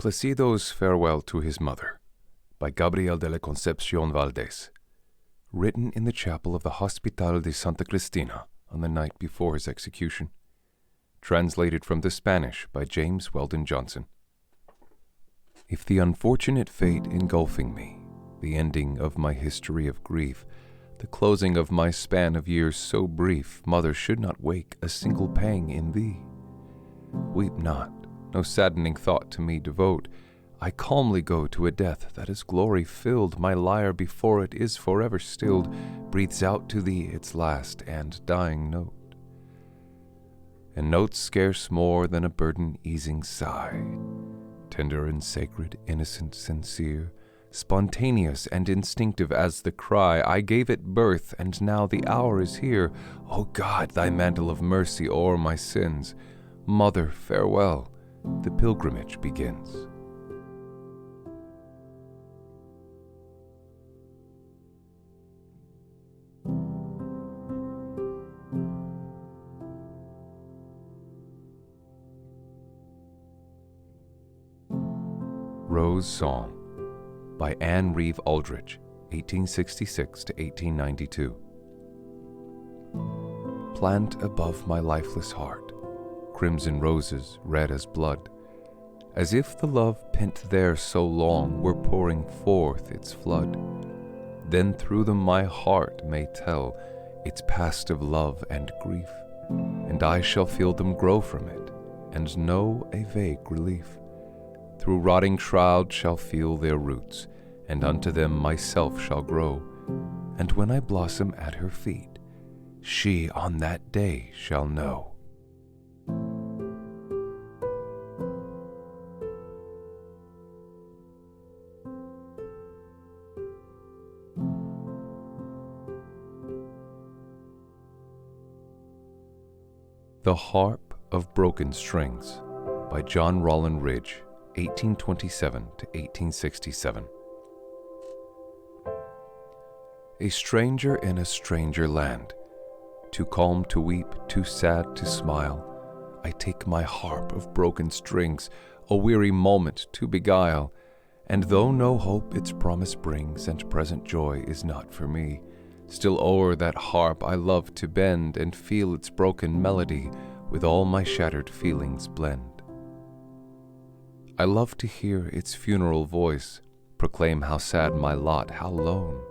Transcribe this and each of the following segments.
Plácido's Farewell to His Mother by Gabriel de la Concepción Valdés, written in the chapel of the Hospital de Santa Cristina on the night before his execution, translated from the Spanish by James Weldon Johnson. If the unfortunate fate engulfing me, the ending of my history of grief, the closing of my span of years so brief, Mother, should not wake a single pang in thee, weep not, no saddening thought to me devote. I calmly go to a death that is glory-filled. My lyre before it is forever stilled, breathes out to thee its last and dying note. And notes scarce more than a burden-easing sigh, tender and sacred, innocent, sincere, spontaneous and instinctive as the cry. I gave it birth, and now the hour is here. O God, thy mantle of mercy o'er my sins. Mother, farewell, the pilgrimage begins. Rose Song by Reeve Aldrich, 1866 to 1892. Plant above my lifeless heart crimson roses red as blood, as if the love pent there so long were pouring forth its flood. Then through them my heart may tell its past of love and grief, and I shall feel them grow from it, and know a vague relief. Through rotting shroud shall feel their roots, and unto them myself shall grow. And when I blossom at her feet, she on that day shall know. The Harp of Broken Strings by John Rollin Ridge, 1827 to 1867. A stranger in a stranger land, too calm to weep, too sad to smile, I take my harp of broken strings, a weary moment to beguile. And though no hope its promise brings, and present joy is not for me, still o'er that harp I love to bend, and feel its broken melody with all my shattered feelings blend. I love to hear its funeral voice proclaim how sad my lot, how lone,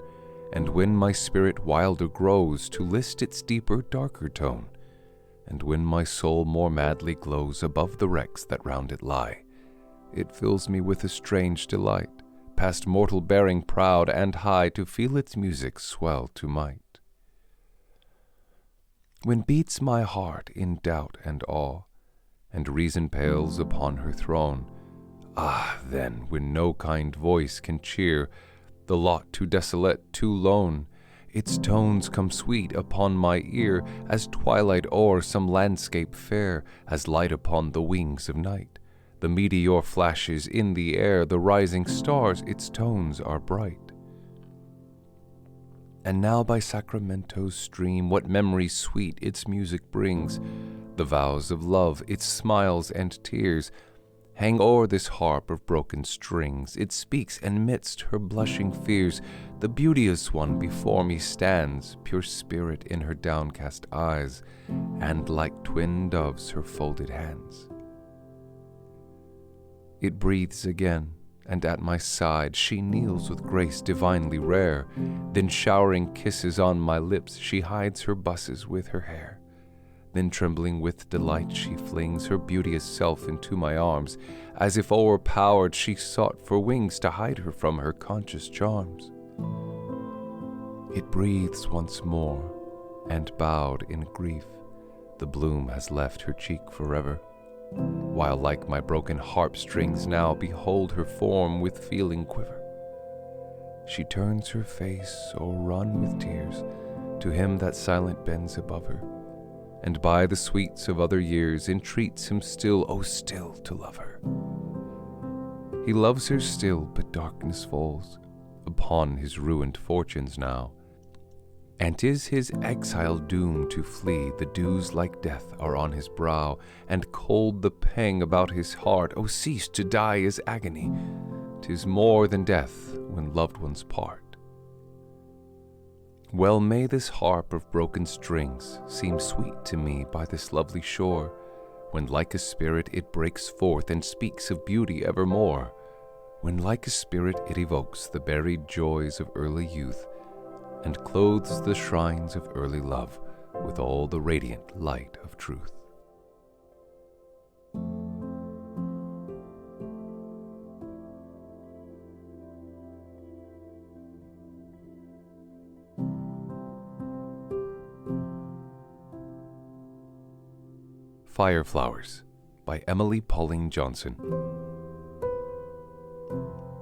and when my spirit wilder grows, to list its deeper, darker tone, and when my soul more madly glows above the wrecks that round it lie, it fills me with a strange delight, past mortal bearing proud and high, to feel its music swell to might. When beats my heart in doubt and awe, and reason pales upon her throne, ah, then, when no kind voice can cheer the lot too desolate, too lone, its tones come sweet upon my ear, as twilight o'er some landscape fair, as light upon the wings of night. The meteor flashes in the air, the rising stars, its tones are bright. And now by Sacramento's stream, what memories sweet its music brings, the vows of love, its smiles and tears, hang o'er this harp of broken strings. It speaks, and midst her blushing fears, the beauteous one before me stands, pure spirit in her downcast eyes, and like twin doves her folded hands. It breathes again, and at my side she kneels with grace divinely rare. Then showering kisses on my lips, she hides her busses with her hair. Then trembling with delight she flings her beauteous self into my arms, as if o'erpowered she sought for wings to hide her from her conscious charms. It breathes once more, and bowed in grief, the bloom has left her cheek forever, while like my broken harp strings now behold her form with feeling quiver. She turns her face o'errun with tears to him that silent bends above her, and by the sweets of other years entreats him still, oh still to love her. He loves her still, but darkness falls upon his ruined fortunes now, And 'tis his exile doom to flee, the dews like death are on his brow, and cold the pang about his heart. Oh, cease to die is agony, 'tis more than death when loved ones part. Well may this harp of broken strings seem sweet to me by this lovely shore, when like a spirit it breaks forth and speaks of beauty evermore, when like a spirit it evokes the buried joys of early youth, and clothes the shrines of early love with all the radiant light of truth. Fireflowers by Emily Pauline Johnson.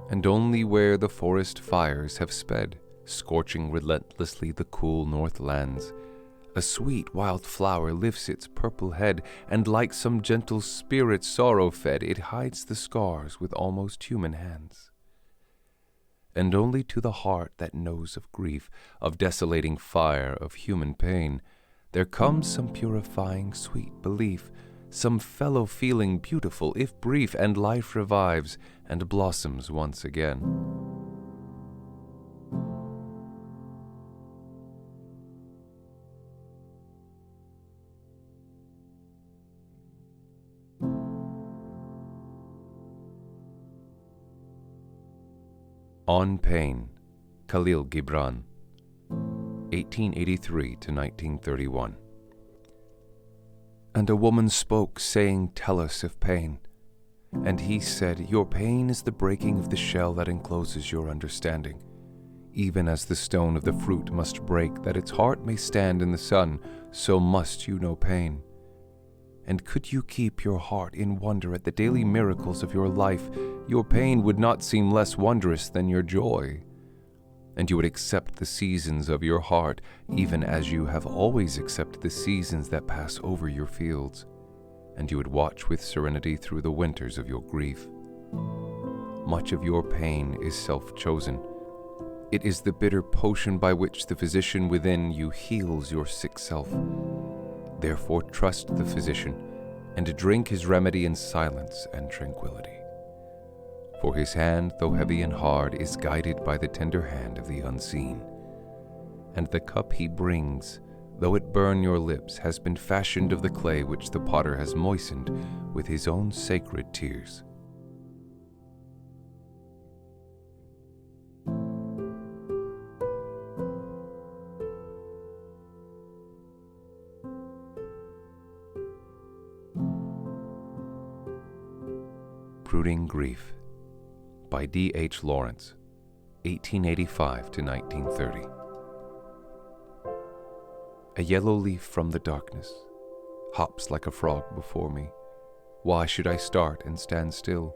And only where the forest fires have sped, scorching relentlessly the cool north lands, a sweet wild flower lifts its purple head, and like some gentle spirit sorrow-fed, it hides the scars with almost human hands. And only to the heart that knows of grief, of desolating fire, of human pain, there comes some purifying sweet belief, some fellow feeling beautiful if brief, and life revives and blossoms once again. On Pain, Kahlil Gibran, 1883 to 1931. And a woman spoke, saying, "Tell us of pain." And he said, "Your pain is the breaking of the shell that encloses your understanding. Even as the stone of the fruit must break, that its heart may stand in the sun, so must you know pain. And could you keep your heart in wonder at the daily miracles of your life, your pain would not seem less wondrous than your joy. And you would accept the seasons of your heart, even as you have always accepted the seasons that pass over your fields. And you would watch with serenity through the winters of your grief. Much of your pain is self-chosen. It is the bitter potion by which the physician within you heals your sick self. Therefore trust the physician, and drink his remedy in silence and tranquility. For his hand, though heavy and hard, is guided by the tender hand of the unseen. And the cup he brings, though it burn your lips, has been fashioned of the clay which the potter has moistened with his own sacred tears. Brooding Grief by D.H. Lawrence, 1885 to 1930. A yellow leaf from the darkness hops like a frog before me. Why should I start and stand still?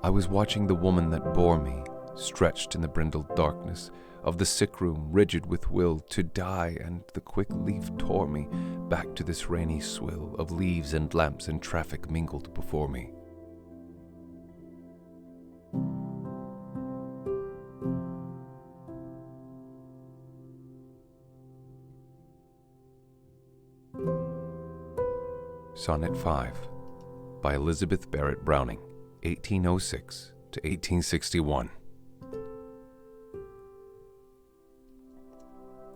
I was watching the woman that bore me, stretched in the brindled darkness of the sick room, rigid with will to die, and the quick leaf tore me back to this rainy swill of leaves and lamps and traffic mingled before me. Sonnet 5 by Elizabeth Barrett Browning, 1806 to 1861.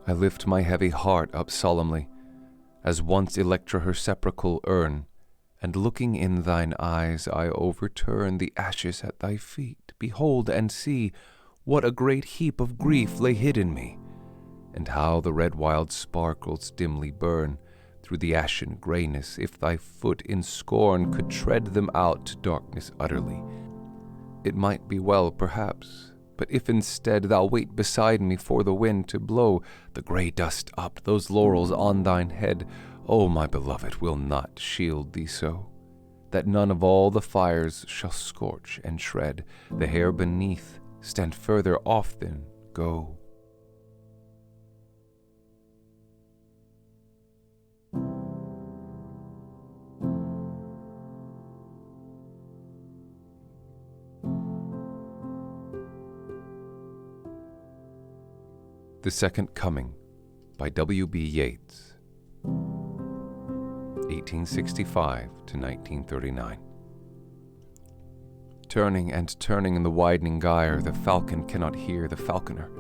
I lift my heavy heart up solemnly, as once Electra her sepulchral urn, and looking in thine eyes I overturn the ashes at thy feet. Behold and see what a great heap of grief lay hid in me, and how the red wild sparkles dimly burn through the ashen grayness, if thy foot in scorn could tread them out to darkness utterly. It might be well, perhaps, but if instead thou wait beside me for the wind to blow the grey dust up, those laurels on thine head, O my beloved, will not shield thee so, that none of all the fires shall scorch and shred the hair beneath. Stand further off then, go. The Second Coming by W.B. Yeats, 1865 to 1939. Turning and turning in the widening gyre, the falcon cannot hear the falconer.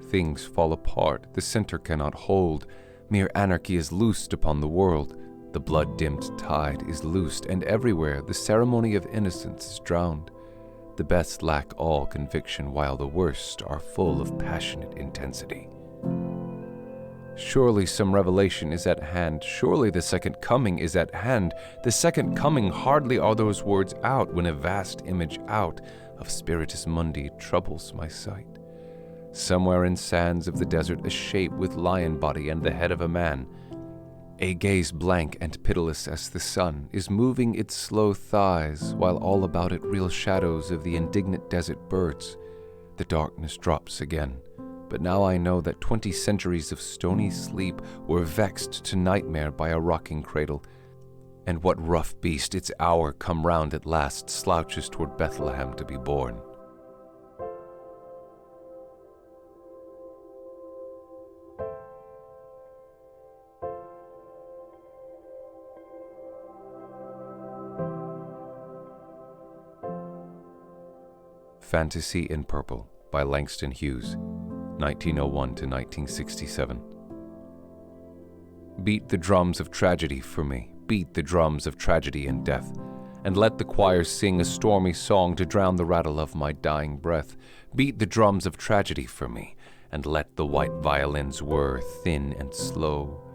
Things fall apart, the center cannot hold. Mere anarchy is loosed upon the world. The blood-dimmed tide is loosed, and everywhere the ceremony of innocence is drowned. The best lack all conviction, while the worst are full of passionate intensity. Surely some revelation is at hand. Surely the second coming is at hand. The second coming, hardly are those words out, when a vast image out of Spiritus Mundi troubles my sight. Somewhere in sands of the desert, a shape with lion body and the head of a man, a gaze blank and pitiless as the sun, is moving its slow thighs, while all about it real shadows of the indignant desert birds. The darkness drops again, but now I know that 20 centuries of stony sleep were vexed to nightmare by a rocking cradle, and what rough beast, its hour come round at last, slouches toward Bethlehem to be born. Fantasy in Purple by Langston Hughes, 1901 to 1967. Beat the drums of tragedy for me, beat the drums of tragedy and death, and let the choir sing a stormy song to drown the rattle of my dying breath. Beat the drums of tragedy for me, and let the white violins whir thin and slow,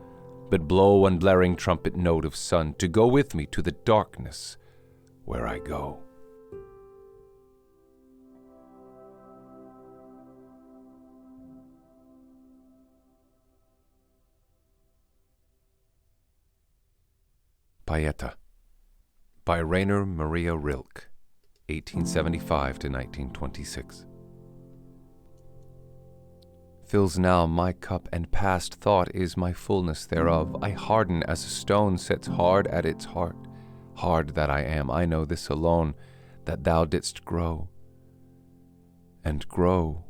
but blow one blaring trumpet note of sun to go with me to the darkness where I go. Pietà by Rainer Maria Rilke, 1875 to 1926. Fills now my cup, and past thought is my fullness thereof. I harden as a stone sets hard at its heart. Hard that I am, I know this alone, that thou didst grow, and grow,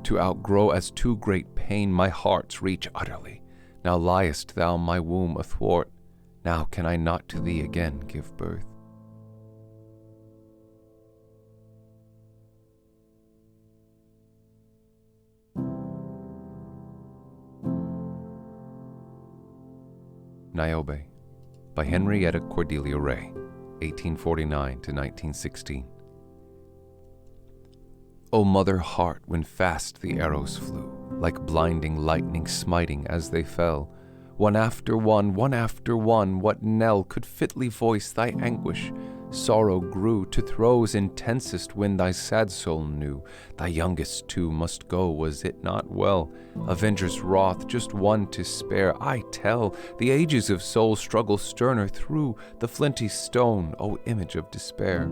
to outgrow as too great pain my heart's reach utterly. Now liest thou my womb athwart, now can I not to thee again give birth. Niobe by Henrietta Cordelia Ray, 1849 to 1916. O mother heart, when fast the arrows flew, like blinding lightning smiting as they fell, one after one, what knell could fitly voice thy anguish? Sorrow grew to throes intensest when thy sad soul knew thy youngest too must go, was it not well? Avenger's wrath, just one to spare, I tell, the ages of soul struggle sterner through the flinty stone, O image of despair.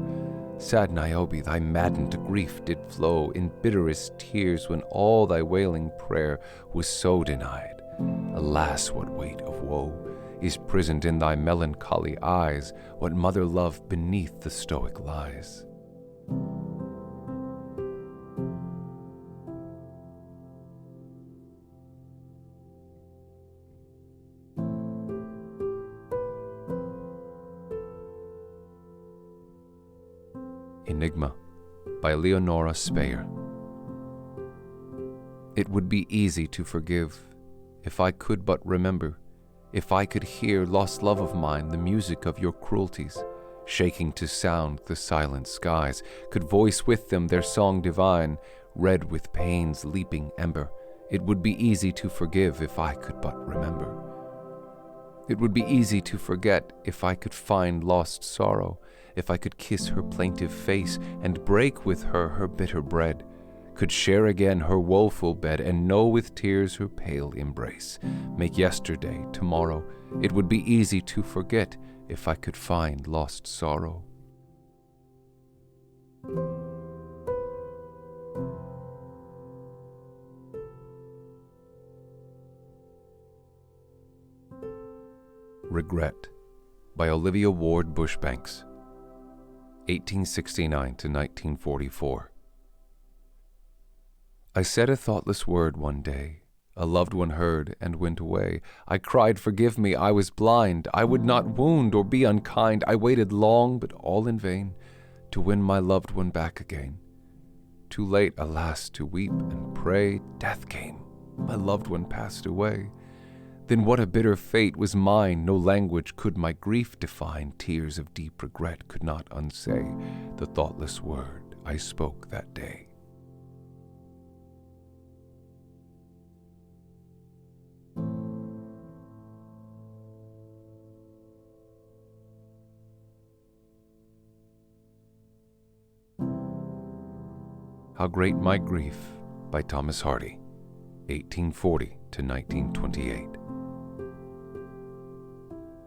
Sad Niobe, thy maddened grief did flow in bitterest tears when all thy wailing prayer was so denied. Alas, what weight of woe is prisoned in thy melancholy eyes, what mother love beneath the stoic lies. Enigma by Leonora Speyer. It would be easy to forgive, if I could but remember, if I could hear, lost love of mine, the music of your cruelties, shaking to sound the silent skies, could voice with them their song divine, red with pain's leaping ember. It would be easy to forgive if I could but remember. It would be easy to forget if I could find lost sorrow, if I could kiss her plaintive face and break with her her bitter bread, could share again her woeful bed and know with tears her pale embrace, make yesterday tomorrow. It would be easy to forget if I could find lost sorrow. Regret by Olivia Ward Bushbanks, 1869 to 1944. I said a thoughtless word one day. A loved one heard and went away. I cried, "Forgive me, I was blind. I would not wound or be unkind. I waited long, but all in vain, to win my loved one back again. Too late, alas, to weep and pray. Death came. My loved one passed away. Then what a bitter fate was mine. No language could my grief define. Tears of deep regret could not unsay the thoughtless word I spoke that day." How Great My Grief by Thomas Hardy, 1840 to 1928.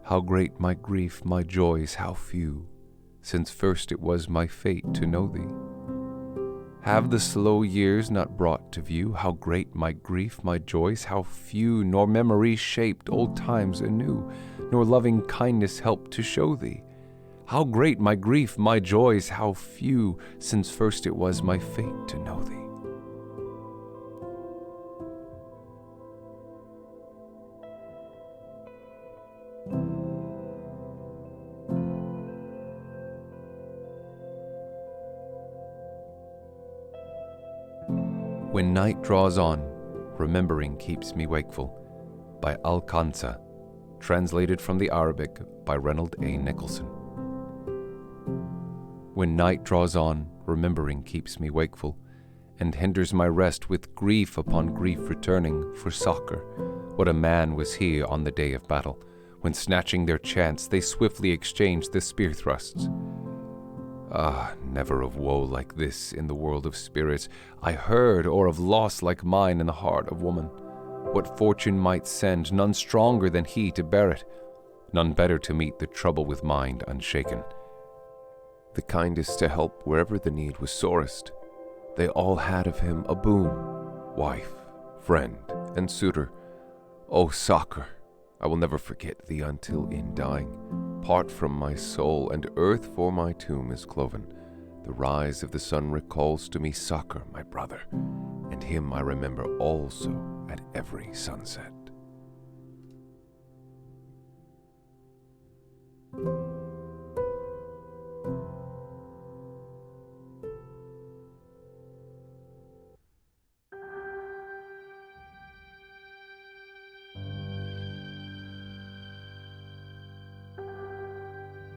How great my grief, my joys, how few, since first it was my fate to know thee. Have the slow years not brought to view how great my grief, my joys, how few, nor memory shaped old times anew, nor loving kindness helped to show thee? How great my grief, my joys, how few, since first it was my fate to know thee. When night draws on, remembering keeps me wakeful, by ddal-Khansā, translated from the Arabic by Reynold A. Nicholson. When night draws on, remembering keeps me wakeful, and hinders my rest with grief upon grief returning. For soccer, what a man was he on the day of battle, when snatching their chance they swiftly exchanged the spear thrusts. Ah, never of woe like this in the world of spirits I heard, or of loss like mine in the heart of woman. What fortune might send, none stronger than he to bear it, none better to meet the trouble with mind unshaken. The kindest to help wherever the need was sorest. They all had of him a boon, wife, friend, and suitor. O soccer, I will never forget thee until in dying, part from my soul, and earth for my tomb is cloven. The rise of the sun recalls to me soccer, my brother, and him I remember also at every sunset.